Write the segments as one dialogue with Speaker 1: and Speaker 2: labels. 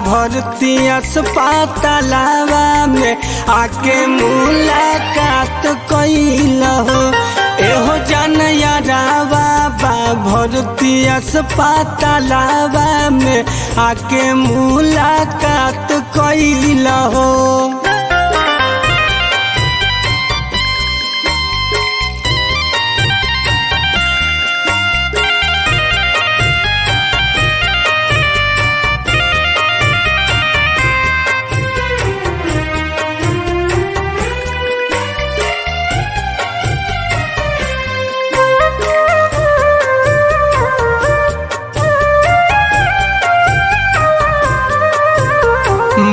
Speaker 1: भर्ती अस्पतालवा में आके मुलाकात कइल हो। एहो जान यारावा बा भर्ती अस्पतालवा में आके मुलाकात कइल हो।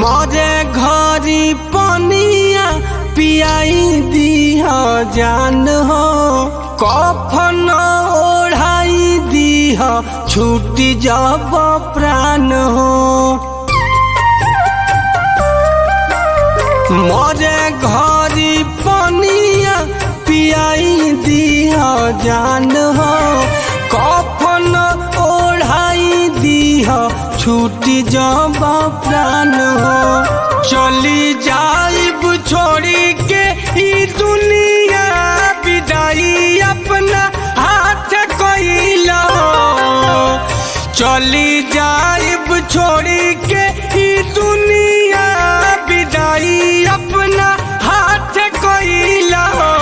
Speaker 1: मोरे घरी पनिया पियाई दीह जान हो। कफन ओढ़ाई दीह छूटी जब प्राण हो। मोरे घरी पनिया पियाई दीह जान हो। कफन ओढ़ाई दीह छूटी जब प्राण हो। चली जाइब छोड़ी के ई दुनिया विदाई अपना हाथ कइल हो। चली जाइब छोड़ी के ई दुनिया विदाई अपना हाथ कइल हो।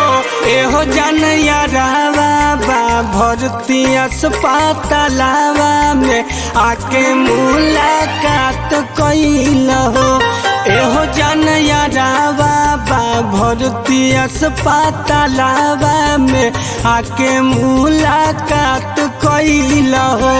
Speaker 1: एहो जान यारावा बा भर्ती अस्पतालवा में आके मुलाकात कइल हो। एहो जान यारावा बा भर्ती अस्पतालवा में आके मुलाकात कइल हो।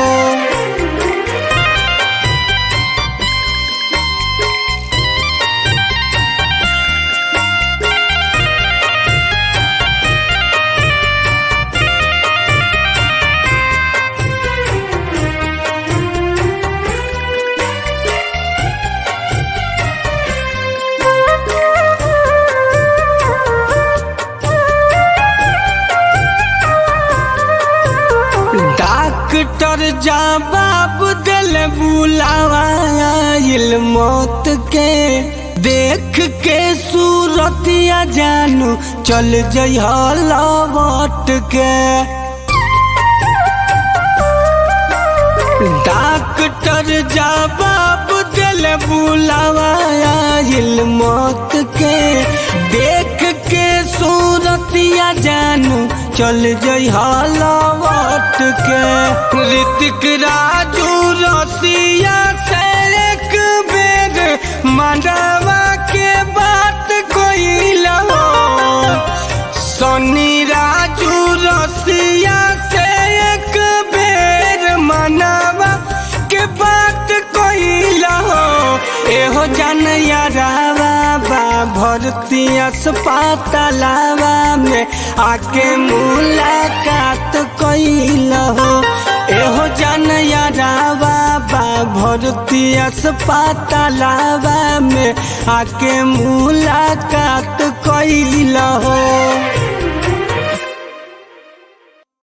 Speaker 1: डॉक्टर जवाब दिल बुलावा आइल मौत के। देख के सूरतिया जानू चल जइह लौट के। डॉक्टर जवाब दिल बुलावा आइल मौत के। देख के सूरतिया जानू चल जइह लौट के। ऋतिक राजू रसिया से एक बेर मनवा के बात कइल हो। सनी राजू रसिया से एक बेर मनवा के बात कइल हो। एहो जान यारावा बा भर्ती अस्पतालवा में आके मुलाकात कइल हो। एहो जान यारावा बा भर्ती अस्पतालवा में आके मुलाकात कइल हो।